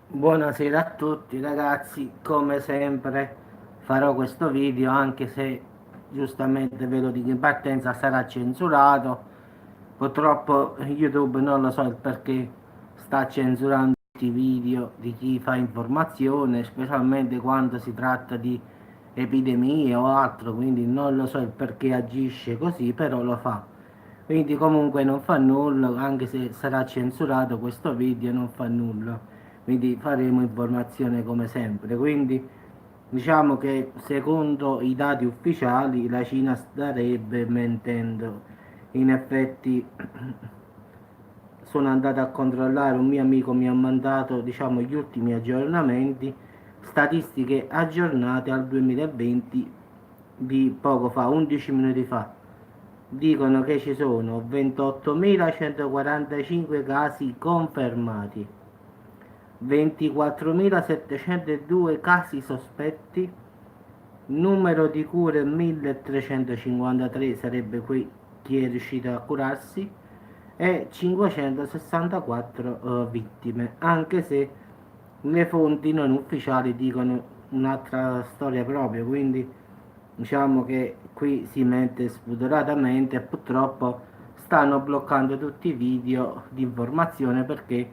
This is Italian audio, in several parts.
Buonasera a tutti ragazzi, come sempre farò questo video anche se giustamente vedo di che in partenza sarà censurato. Purtroppo YouTube non lo so il perché sta censurando tutti i video di chi fa informazione, specialmente quando si tratta di epidemie o altro, quindi non lo so il perché agisce così, però lo fa. Quindi comunque non fa nulla, anche se sarà censurato questo video non fa nulla, quindi faremo informazione come sempre. Quindi diciamo che secondo i dati ufficiali la Cina starebbe mentendo. In effetti sono andato a controllare, un mio amico mi ha mandato diciamo gli ultimi aggiornamenti, statistiche aggiornate al 2020 di poco fa, 11 minuti fa. Dicono che ci sono 28.145 casi confermati, 24.702 casi sospetti, numero di cure 1.353 sarebbe qui chi è riuscito a curarsi, e 564 vittime, anche se le fonti non ufficiali dicono un'altra storia proprio, quindi diciamo che qui si mente spudoratamente e purtroppo stanno bloccando tutti i video di informazione perché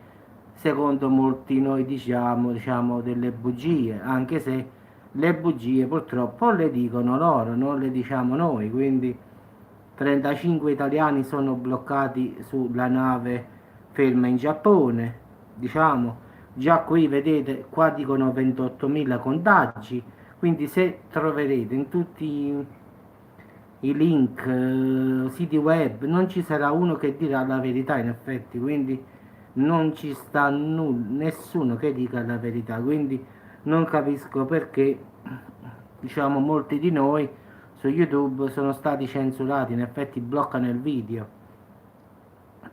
secondo molti noi diciamo delle bugie, anche se le bugie purtroppo le dicono loro, non le diciamo noi, quindi 35 italiani sono bloccati sulla nave ferma in Giappone, diciamo, già qui vedete, qua dicono 28.000 contagi, quindi se troverete in tutti i link, siti web, non ci sarà uno che dirà la verità in effetti, quindi non ci sta nessuno che dica la verità, quindi non capisco perché diciamo molti di noi su YouTube sono stati censurati, in effetti bloccano il video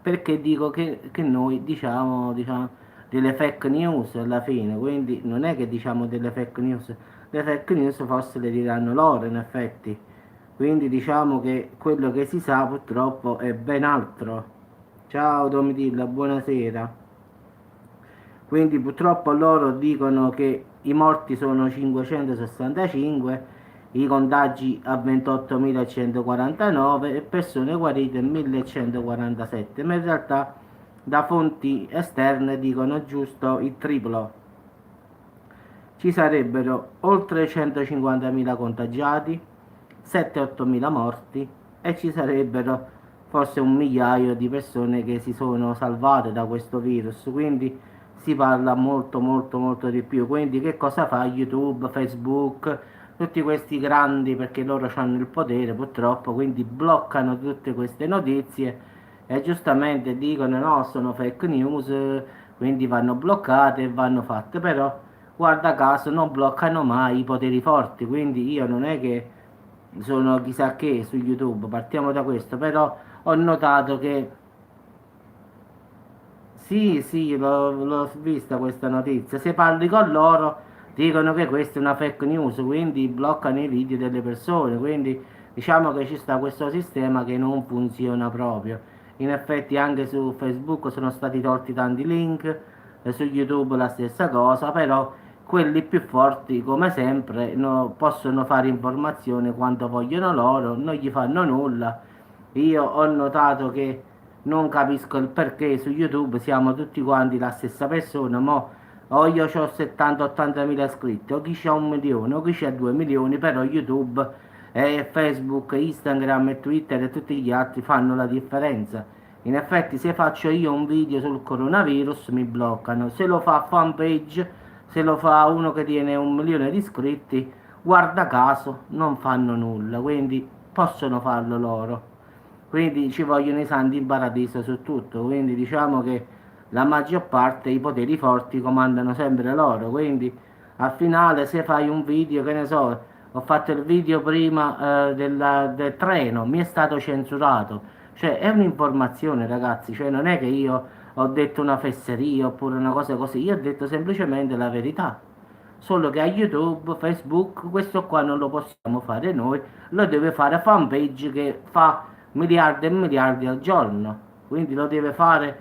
perché dico che noi diciamo delle fake news alla fine, quindi non è che diciamo delle fake news, le fake news forse le diranno loro in effetti, quindi diciamo che quello che si sa purtroppo è ben altro. Ciao Domitilla, buonasera. Quindi purtroppo loro dicono che i morti sono 565, i contagi a 28.149 e persone guarite 1.147, ma in realtà da fonti esterne dicono giusto il triplo. Ci sarebbero oltre 150.000 contagiati, 7-8.000 morti e ci sarebbero forse un migliaio di persone che si sono salvate da questo virus, quindi si parla molto di più. Quindi che cosa fa YouTube, Facebook, tutti questi grandi, perché loro hanno il potere purtroppo, quindi bloccano tutte queste notizie e giustamente dicono no, sono fake news, quindi vanno bloccate e vanno fatte, però guarda caso non bloccano mai i poteri forti, quindi io non è che sono chissà che su YouTube, partiamo da questo, però ho notato che sì, l'ho vista questa notizia. Se parli con loro, dicono che questa è una fake news, quindi bloccano i video delle persone. Quindi diciamo che ci sta questo sistema che non funziona proprio. In effetti anche su Facebook sono stati tolti tanti link, su YouTube la stessa cosa, però quelli più forti, come sempre, possono fare informazione quando vogliono loro, non gli fanno nulla. Io ho notato che non capisco il perché su YouTube siamo tutti quanti la stessa persona, o io ho 70-80 mila iscritti, o chi c'ha 1 milione, o chi c'ha 2 milioni, però YouTube e Facebook, Instagram e Twitter e tutti gli altri fanno la differenza. In effetti se faccio io un video sul coronavirus mi bloccano, se lo fa fanpage, se lo fa uno che tiene 1 milione di iscritti, guarda caso non fanno nulla, quindi possono farlo loro. Quindi ci vogliono i santi in paradiso su tutto, quindi diciamo che la maggior parte i poteri forti comandano sempre loro, quindi al finale se fai un video, che ne so, ho fatto il video prima del treno, mi è stato censurato, cioè è un'informazione ragazzi, cioè non è che io ho detto una fesseria oppure una cosa così, io ho detto semplicemente la verità. Solo che a YouTube, Facebook, questo qua non lo possiamo fare noi, lo deve fare fanpage che fa miliardi e miliardi al giorno. Quindi lo deve fare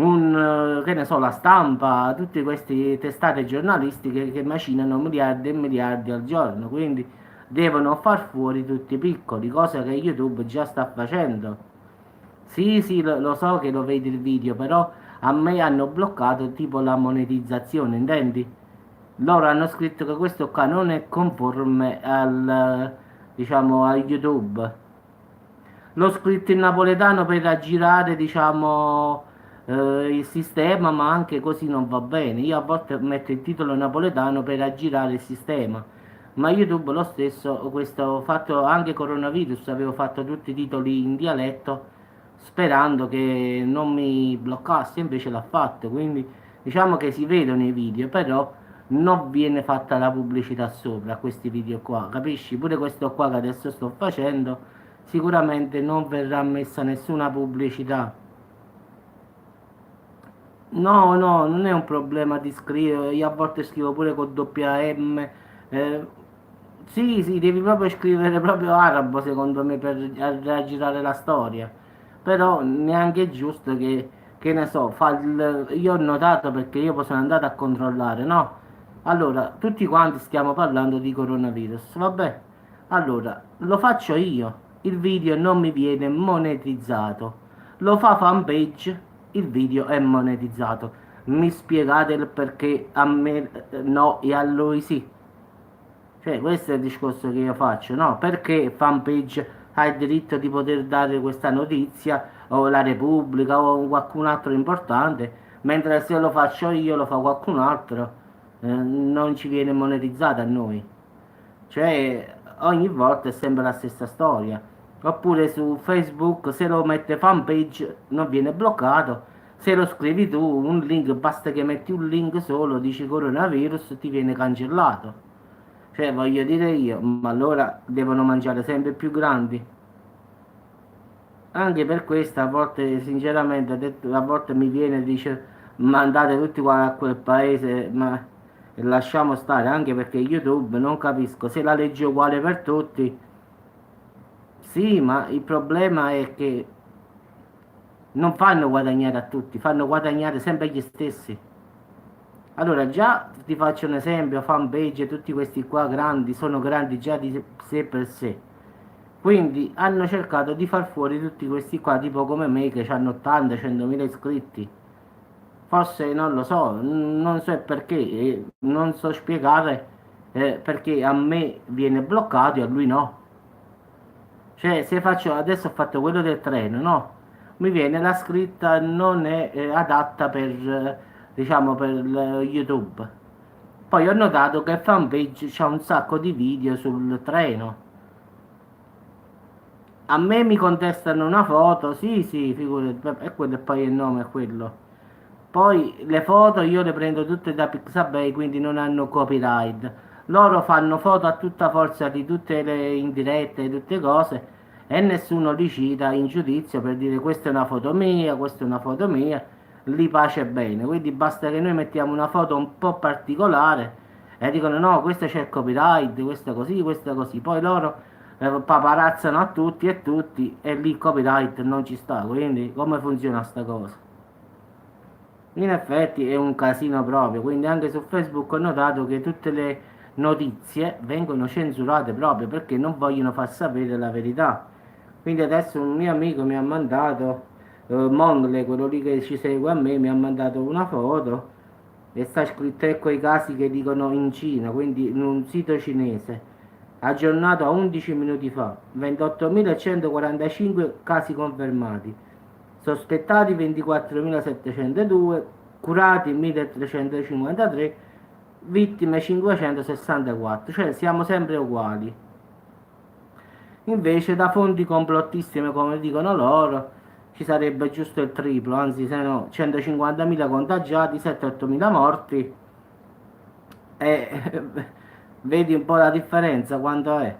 che ne so, la stampa, tutte queste testate giornalistiche che macinano miliardi e miliardi al giorno, quindi devono far fuori tutti i piccoli, cosa che YouTube già sta facendo. Sì, sì, lo so che lo vedi il video, però a me hanno bloccato tipo la monetizzazione, intendi? Loro hanno scritto che questo qua non è conforme al, diciamo, a YouTube. L'ho scritto in napoletano per aggirare, diciamo, il sistema, ma anche così non va bene. Io a volte metto il titolo napoletano per aggirare il sistema. Ma YouTube lo stesso, questo ho fatto anche coronavirus, avevo fatto tutti i titoli in dialetto sperando che non mi bloccasse, invece l'ha fatto. Quindi diciamo che si vedono i video, però non viene fatta la pubblicità sopra a questi video qua, capisci? Pure questo qua che adesso sto facendo sicuramente non verrà messa nessuna pubblicità. No, no, non è un problema di scrivere, io a volte scrivo pure con doppia M. eh, sì, sì, devi proprio scrivere proprio arabo secondo me per raggirare la storia. Però neanche è giusto che ne so, io ho notato perché io poi sono andato a controllare, no? Allora, tutti quanti stiamo parlando di coronavirus, vabbè. Allora, lo faccio io, il video non mi viene monetizzato. Lo fa fanpage, il video è monetizzato. Mi spiegate il perché a me no e a lui sì? Cioè, questo è il discorso che io faccio, no? Perché fanpage ha il diritto di poter dare questa notizia, o la Repubblica, o qualcun altro importante, mentre se lo faccio io, lo fa qualcun altro, non ci viene monetizzato a noi. Cioè, ogni volta è sempre la stessa storia. Oppure su Facebook, se lo mette fanpage, non viene bloccato. Se lo scrivi tu, un link, basta che metti un link solo, dici coronavirus, ti viene cancellato. Cioè, voglio dire io, ma allora devono mangiare sempre più grandi. Anche per questo, a volte, sinceramente, a volte mi viene e dice mandate tutti qua a quel paese, ma lasciamo stare, anche perché YouTube non capisco se la legge è uguale per tutti. Sì, ma il problema è che non fanno guadagnare a tutti, fanno guadagnare sempre gli stessi. Allora, già ti faccio un esempio, fanpage, tutti questi qua grandi, sono grandi già di sé per sé. Quindi hanno cercato di far fuori tutti questi qua, tipo come me, che hanno 80-100 mila iscritti. Forse non lo so, non so perché, non so spiegare perché a me viene bloccato e a lui no. Cioè, se faccio, adesso ho fatto quello del treno, no? Mi viene la scritta non è adatta per, diciamo, per YouTube. Poi ho notato che fanpage c'ha un sacco di video sul treno. A me mi contestano una foto, sì, sì, figurati, vabbè, è quello e poi il nome è quello. Poi le foto io le prendo tutte da Pixabay, quindi non hanno copyright. Loro fanno foto a tutta forza di tutte le indirette, di tutte cose, e nessuno li cita in giudizio per dire questa è una foto mia, questa è una foto mia, li pace bene. Quindi basta che noi mettiamo una foto un po' particolare e dicono no, questo c'è il copyright, questa così. Poi loro paparazzano a tutti e tutti e lì il copyright non ci sta. Quindi come funziona sta cosa? In effetti è un casino proprio, quindi anche su Facebook ho notato che tutte le notizie vengono censurate proprio perché non vogliono far sapere la verità. Quindi adesso un mio amico mi ha mandato, Mongle, quello lì che ci segue a me, mi ha mandato una foto e sta scritto ecco i casi che dicono in Cina, quindi in un sito cinese, aggiornato a 11 minuti fa, 28.145 casi confermati, sospettati 24.702, curati 1.353, vittime 564, cioè siamo sempre uguali. Invece da fonti complottissime come dicono loro ci sarebbe giusto il triplo, anzi se no 150.000 contagiati, 7-8.000 morti e vedi un po' la differenza quanto è.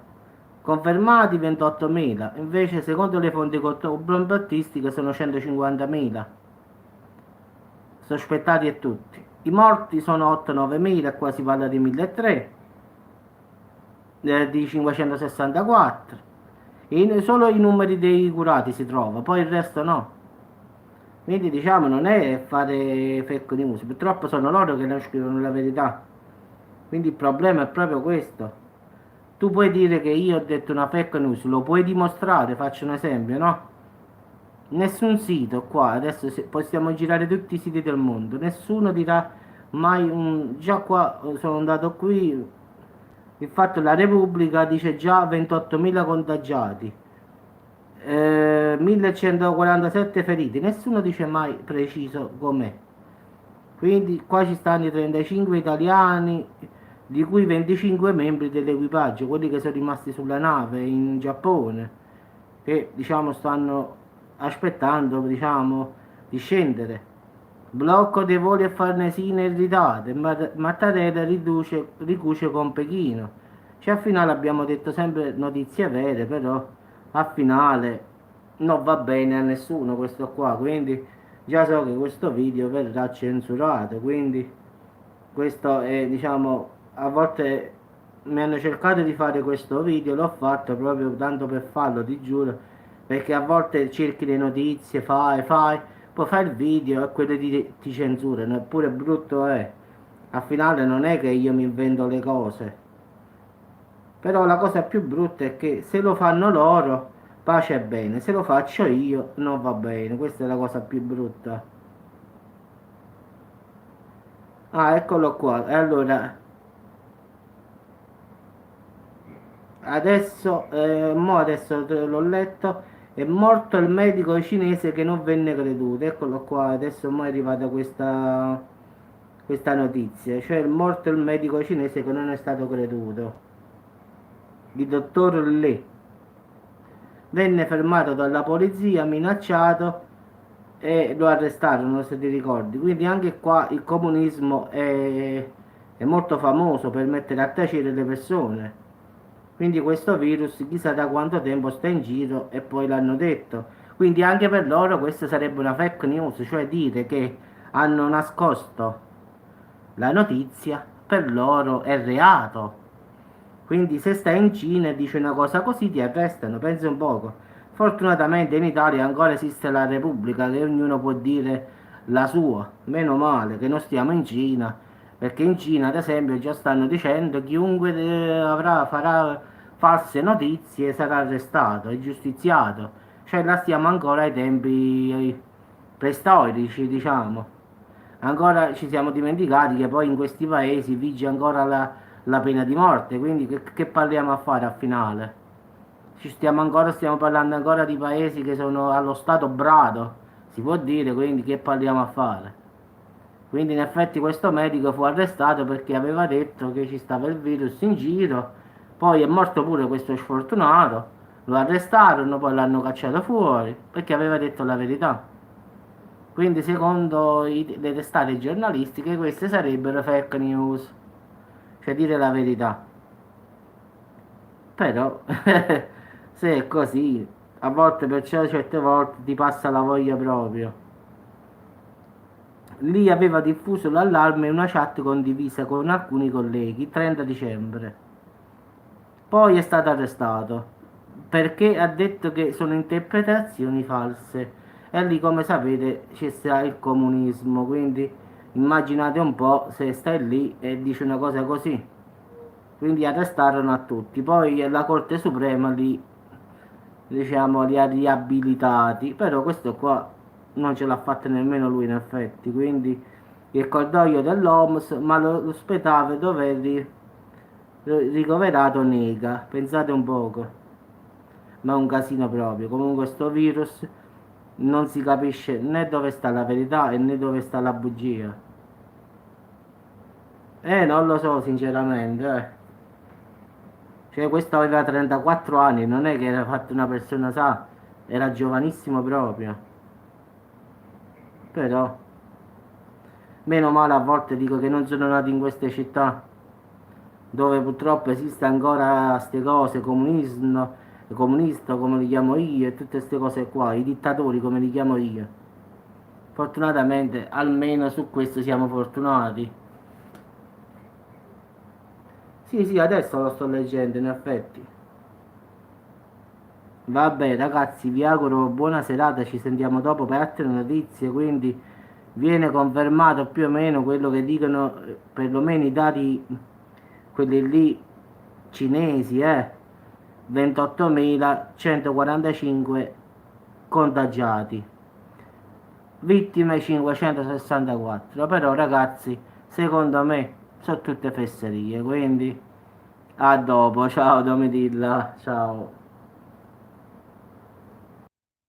Confermati 28.000, invece secondo le fonti complottistiche sono 150.000, sospettati e tutti. I morti sono 8-9.000, qua si parla di 1.300, di 564. Solo i numeri dei curati si trova, poi il resto no. Quindi diciamo non è fare fake news, purtroppo sono loro che non scrivono la verità. Quindi il problema è proprio questo. Tu puoi dire che io ho detto una fake news, lo puoi dimostrare, faccio un esempio, no? Nessun sito qua, adesso possiamo girare tutti i siti del mondo, nessuno dirà mai un... Già qua sono andato qui, il fatto la Repubblica dice già 28.000 contagiati, 1147 feriti, nessuno dice mai preciso com'è. Quindi qua ci stanno i 35 italiani, di cui 25 membri dell'equipaggio, quelli che sono rimasti sulla nave in Giappone, che diciamo stanno aspettando, diciamo, di scendere. Blocco dei voli a Farnesina irritate, Mattarella ricuce con Pechino. Cioè, al finale abbiamo detto sempre notizie vere, però al finale non va bene a nessuno questo qua, quindi già so che questo video verrà censurato, quindi questo è, diciamo, a volte mi hanno cercato di fare questo video, l'ho fatto proprio tanto per farlo, ti giuro, perché a volte cerchi le notizie, fai, poi fai il video e quello ti censurano, eppure brutto è. Al finale non è che io mi invento le cose, però la cosa più brutta è che se lo fanno loro, pace e bene, se lo faccio io non va bene, questa è la cosa più brutta. Ah, eccolo qua, e allora adesso, adesso l'ho letto, è morto il medico cinese che non venne creduto. Eccolo qua, adesso mo è arrivata questa notizia, cioè è morto il medico cinese che non è stato creduto, il dottor Lee. Venne fermato dalla polizia, minacciato e lo arrestarono, se ti ricordi. Quindi anche qua il comunismo è molto famoso per mettere a tacere le persone. Quindi questo virus chissà da quanto tempo sta in giro e poi l'hanno detto. Quindi anche per loro questa sarebbe una fake news, cioè dire che hanno nascosto la notizia per loro è reato. Quindi se stai in Cina e dici una cosa così ti arrestano, pensi un poco. Fortunatamente in Italia ancora esiste la Repubblica che ognuno può dire la sua, meno male che non stiamo in Cina, perché in Cina ad esempio già stanno dicendo chiunque farà false notizie sarà arrestato e giustiziato, cioè la stiamo ancora ai tempi preistorici, diciamo. Ancora ci siamo dimenticati che poi in questi paesi vige ancora la pena di morte, quindi che parliamo a fare al finale? Stiamo parlando ancora di paesi che sono allo stato brado, si può dire, quindi che parliamo a fare? Quindi in effetti questo medico fu arrestato perché aveva detto che ci stava il virus in giro, poi è morto pure questo sfortunato, lo arrestarono, poi l'hanno cacciato fuori perché aveva detto la verità. Quindi secondo le testate giornalistiche queste sarebbero fake news, cioè dire la verità. Però se è così, a volte perciò certe volte ti passa la voglia proprio. Lì aveva diffuso l'allarme in una chat condivisa con alcuni colleghi il 30 dicembre. Poi è stato arrestato perché ha detto che sono interpretazioni false. E lì, come sapete, ci sta il comunismo. Quindi immaginate un po' se stai lì e dici una cosa così. Quindi arrestarono a tutti. Poi la Corte Suprema li, diciamo, li ha riabilitati. Però questo qua non ce l'ha fatta nemmeno lui, in effetti. Quindi il cordoglio dell'OMS, ma l'ospedale dove ricoverato nega, pensate un poco, ma è un casino proprio. Comunque sto virus non si capisce né dove sta la verità e né dove sta la bugia. Non lo so sinceramente, Cioè questo aveva 34 anni, non è che era fatto una persona sa, era giovanissimo proprio. Però, meno male a volte dico che non sono nato in queste città dove purtroppo esiste ancora queste cose, comunismo, comunista come li chiamo io e tutte queste cose qua, i dittatori come li chiamo io. Fortunatamente almeno su questo siamo fortunati. Sì, sì, adesso lo sto leggendo in effetti. Vabbè ragazzi, vi auguro buona serata, ci sentiamo dopo per altre notizie, quindi viene confermato più o meno quello che dicono perlomeno i dati, quelli lì cinesi, 28.145 contagiati, vittime 564, però ragazzi, secondo me sono tutte fesserie, quindi a dopo, ciao Domitilla, ciao.